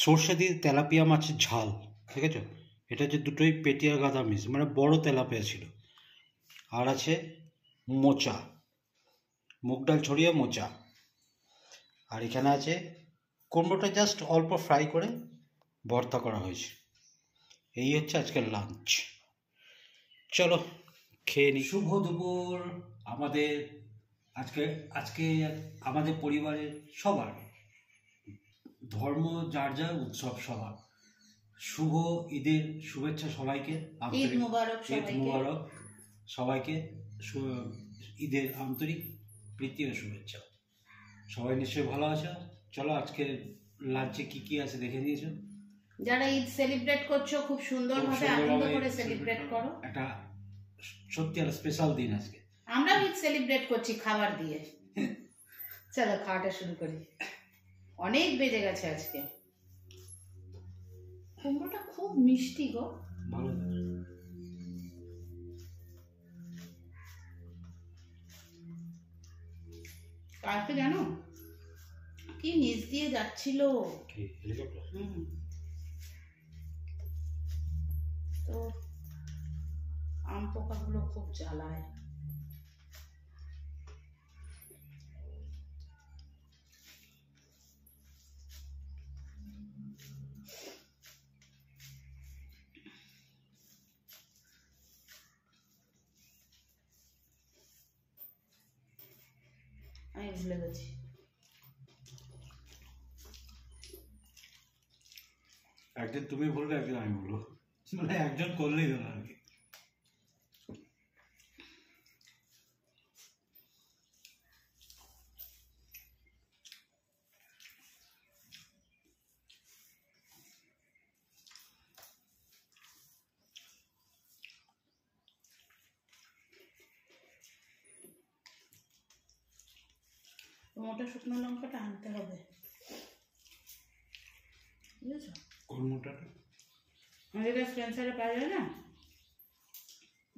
সর্ষে দিয়ে তেলাপিয়া মাছের ঝাল, ঠিক আছে? এটা যে দুটোই পেটিয়া গাদা মিস, মানে বড় তেলাপিয়া ছিল। আর আছে মোচা, মুগ ডাল ছড়িয়ে মোচা। আর এখানে আছে কুমড়োটা জাস্ট অল্প ফ্রাই করে ভর্তা করা হয়েছে। এই হচ্ছে আজকের লাঞ্চ। চলো খেয়ে নি। শুভ দুপুর। আমাদের আজকে আজকে আমাদের পরিবারের সবার ধর্ম যার যার উৎসব সবার, শুভ ঈদের শুভেচ্ছা সবাইকে। ঈদ মোবারক সবাইকে ঈদের আন্তরিক প্রীতি ও শুভেচ্ছা। সবাই নিশ্চয়ই ভালো আছো। চলো আজকের লাঞ্চে কি কি আছে দেখে নিয়েছো। যারা ঈদ সেলিব্রেট করছো খুব সুন্দরভাবে আনন্দ করে সেলিব্রেট করো। একটা সত্যি একটা স্পেশাল দিন আজকে। আমরা ঈদ সেলিব্রেট করছি খাবার দিয়ে। চলো খাওয়াটা শুরু করি। অনেক বেজে গেছে আজকে। কুমড়োটা খুব মিষ্টি গো, ভালো। কালকে জানো কি নিচ দিয়ে যাচ্ছিল, তো আম পোকাগুলো খুব জ্বালায়। আমি ভুলে গেছি। একদিন তুমি বলবে, একদিন আমি বলবো, মানে একজন করলেই হলো আর কি। মোটা শুকনো লঙ্কাটা আনতে হবে, বুঝেছো? কোন মোটাটা? আমাদের কাছে ক্যান্সারে পাওয়া যায় না,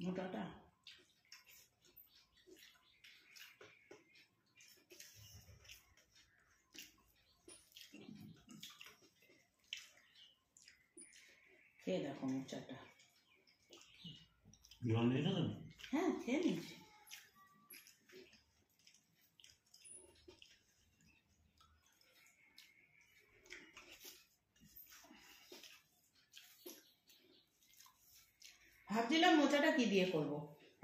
মোটাটা। খেয়ে দেখো মোচাটা। জল নিয়েছো তো? হ্যাঁ খেয়ে নিয়েছি। ভাবছিলাম মোচাটা কি দিয়ে করব।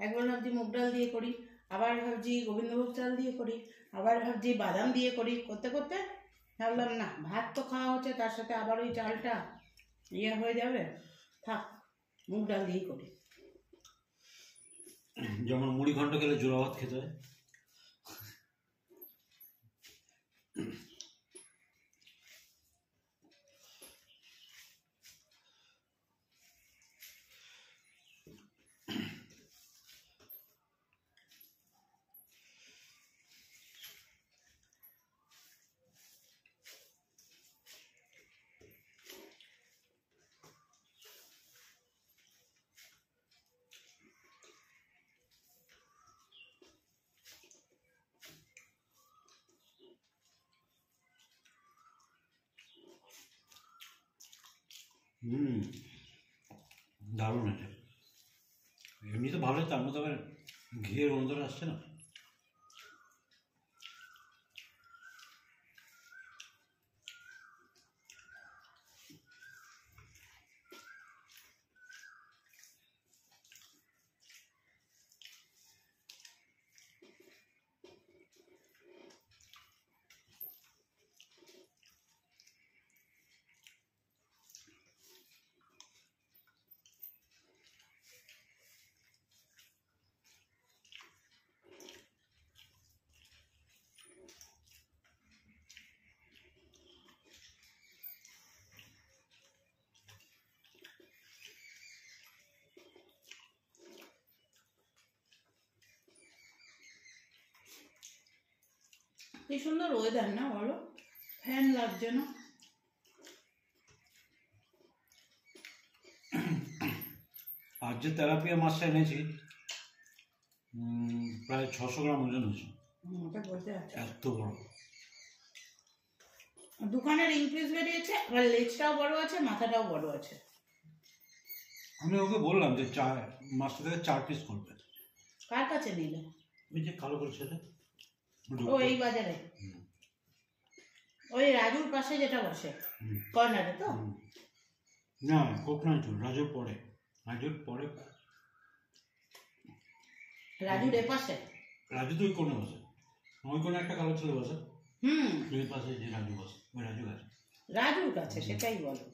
একবার ভাবছি মুগ ডাল দিয়ে করি, আবার ভাবছি গোবিন্দভোগ চাল দিয়ে করি, আবার ভাবছি বাদাম দিয়ে করি। করতে করতে ভাবলাম না, ভাত তো খাওয়া হচ্ছে, তার সাথে আবার ওই চালটা ইয়ে হয়ে যাবে, থাক মুগ ডাল দিয়েই করি। যেমন মুড়ি ঘন্ট খেলে জোড়া ভাত খেতে হয়। দারুণ আছে। এমনি তো ভালোই, তার মধ্যে আবার ঘিয়ের গন্ধটা আসছে না। কি সুন্দর ওয়েদার না বলো, ফ্যান লাগছে না। আর যে তেলাপিয়া মাছটা এনেছি প্রায় 600 গ্রাম ওজন হয়েছে। ওটা বলতে আছে এত বড়। দুখানের ইনক্রিজ বেরিয়েছে, আবার লেজটাও বড় আছে, মাথাটাও বড় আছে। আমি ওকে বললাম যে মাছটা থেকে 4 পিস করবে। কার কাছে নিলে? ওই যে কালো করে সেটা ও এই বাজারে, ওই রাজুর পাশে যেটা বসে কর্নারে তো? না, কোকনাঞ্চল রাজুর পরে, রাজুর এ পাশে। রাজু তো ওই কোণে বসে, ওই কোণে একটা কালো ছেলে বসে, দুই পাশে যে রাজু বসে, ওই রাজু কাছে। রাজুর কাছে, সেটাই বলো।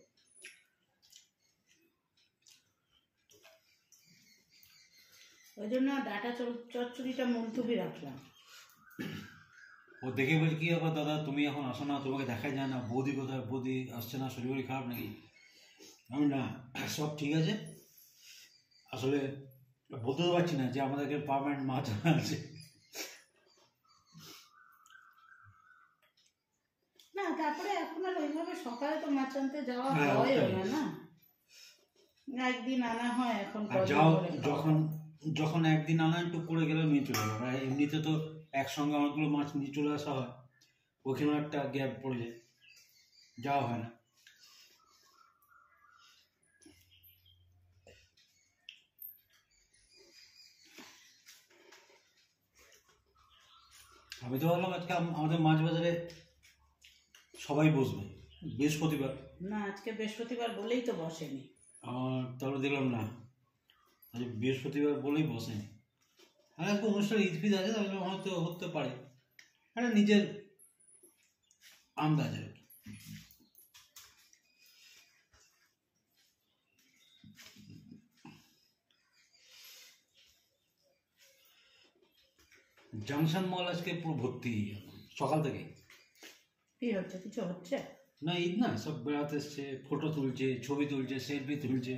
ওই জন্য ডাটা চচ্চড়িটা মুলতুবি রাখলাম। ও দেখে বলছে কি ব্যাপার দাদা, তুমি এখন আসো না, তোমাকে দেখাই যায় না, বৌদি কোথায়, বৌদি আসছে না, শরীর খারাপ নাকি? আমি না, সব ঠিক আছে, আসলে বলতে তো পারছি না যে আমাদেরকে পার্মানেন্ট মাছ আছে। না তারপরে এখন আর ওইভাবে সকালে তো মাছ আনতে যাওয়া হ্যাঁ, হয় ওটাই। না, একদিন আনা হয় এখন। আর যাও, যখন একদিন আনা একটু করে গেলে নিয়ে চলে যাবে, আর এমনিতে তো একসঙ্গে অনেকগুলো মাছ নিয়ে চলে আসা হয়, ওখানেও একটা গ্যাপ পড়ে যায়, যাওয়া হয় না। আমি তো ভাবলাম আজকে আমাদের মাছ বাজারে সবাই বসবে, বৃহস্পতিবার। না, আজকে বৃহস্পতিবার বলেই তো বসেনি। তাহলে দেখলাম না, আজ বৃহস্পতিবার বলেই বসেনি। আর একটা অনুষ্ঠান ঈদ ফিদ আছে, তাহলে হয়তো হতে পারে, একটা নিজের আন্দাজ আর কি। জাংশন মল আজকে পুরো ভর্তি সকাল থেকে। কি হচ্ছে? কিছু হচ্ছে না, ঈদ না, সব বেড়াতে এসছে, ফটো তুলছে, ছবি তুলছে, সেলফি তুলছে,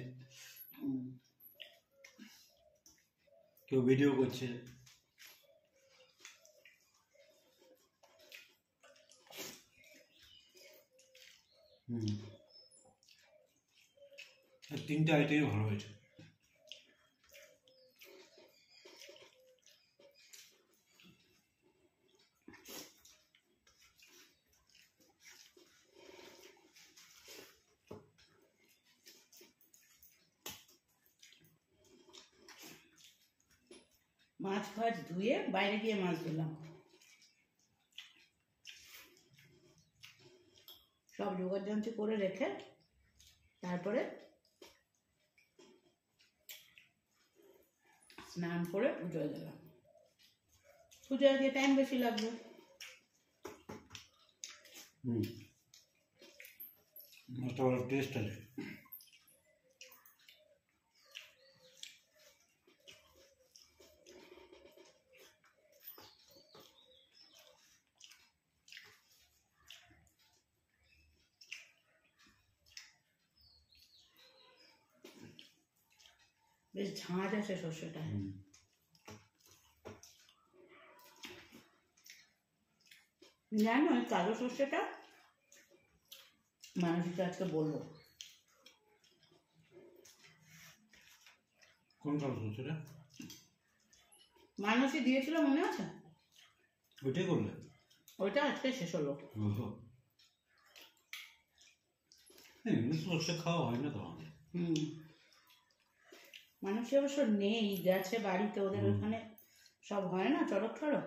কেউ ভিডিও করছে। আর 3টে আইটেমই ভালো হয়েছে। মাছ ফাছ ধুয়ে বাইরে গিয়ে মাছ দিলাম, সব যোগাযন্ত্রী করে রেখে তারপরে স্নান করে পুজোয় দিলাম। পুজোয় দিয়ে টাইম বেশি লাগবে। মাছটা ভালো টেস্ট আছে। বেশ ঝাঁঝ আছে সর্ষেটা। জানো ওই কালো সর্ষেটা মানুষকে আজকে বললো। কোন কালো সর্ষেটা? মানুষই দিয়েছিল, মনে আছে? ওইটাই করলে? ওইটা আজকে শেষ হলো। এমনি সর্ষে খাওয়া হয় না তো আমাদের। মানুষের অবশ্য নেই, গেছে বাড়িতে, ওদের ওখানে সব হয় না চড়ক টড়ক।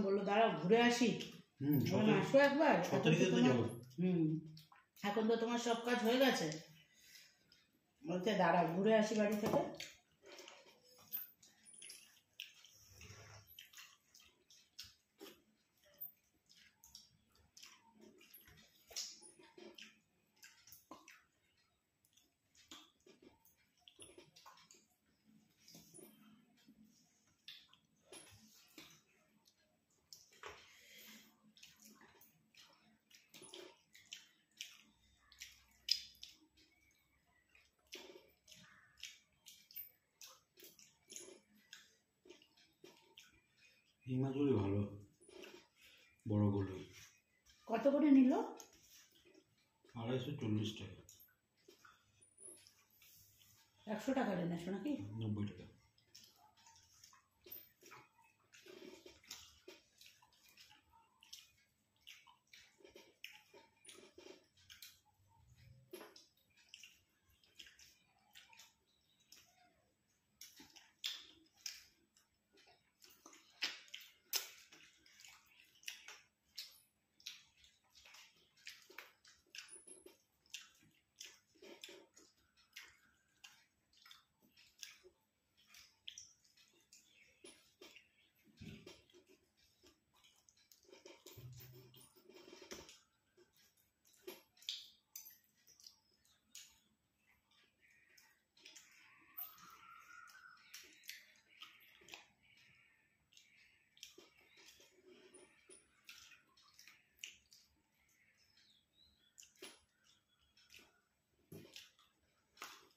বললো দাঁড়াও ঘুরে আসি। আসো একবার, এখন তো তোমার সব কাজ হয়ে গেছে, বলতে দাঁড়াও ঘুরে আসি বাড়ি থেকে। এই মাছগুলি ভালো, বড়গুলো। কত করে নিল? 240 টাকা। 100 টাকা এনেছো নাকি? 90 টাকা।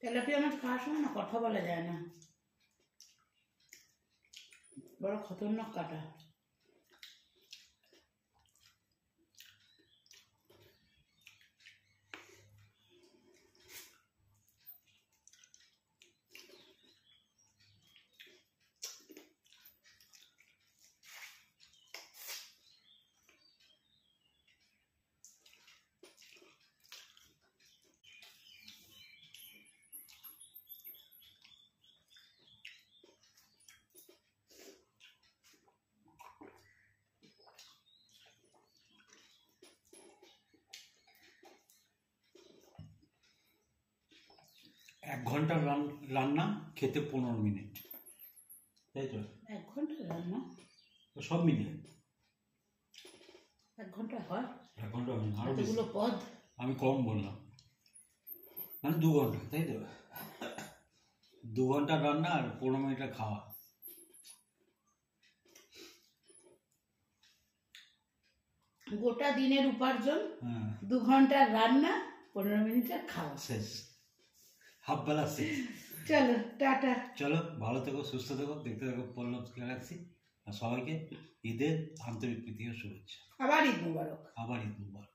তেলাপিয়া মাছ খাওয়ার সময় না কথা বলা যায় না, বড় খতরনাক কাটা। এক ঘন্টা রান্না, খেতে 15 মিনিট, তাই তো? 1 ঘন্টা রান্না? তো সব মিলিয়ে 1 ঘন্টা হয়? 1 ঘন্টা হয় না, আরো বেশি। এতগুলো পদ? আমি কম বললাম, মানে 2 ঘন্টা, তাই তো? 2 ঘন্টা রান্না আর 15 মিনিটের খাওয়া। গোটা দিনের উপার্জন, হ্যাঁ, 2 ঘন্টার রান্না, 15 মিনিটের খাওয়া, শেষ, হাফ বেলা শেষ। চলো টাটা। চলো, ভালো থেকো, সুস্থ থেকো, দেখতে থাকো পল্লব গ্যালাক্সি। আর সবাইকে ঈদের আন্তরিক প্রীতি ও শুভেচ্ছা। আবার ঈদ মুবারক। আবার ঈদ মুবারক।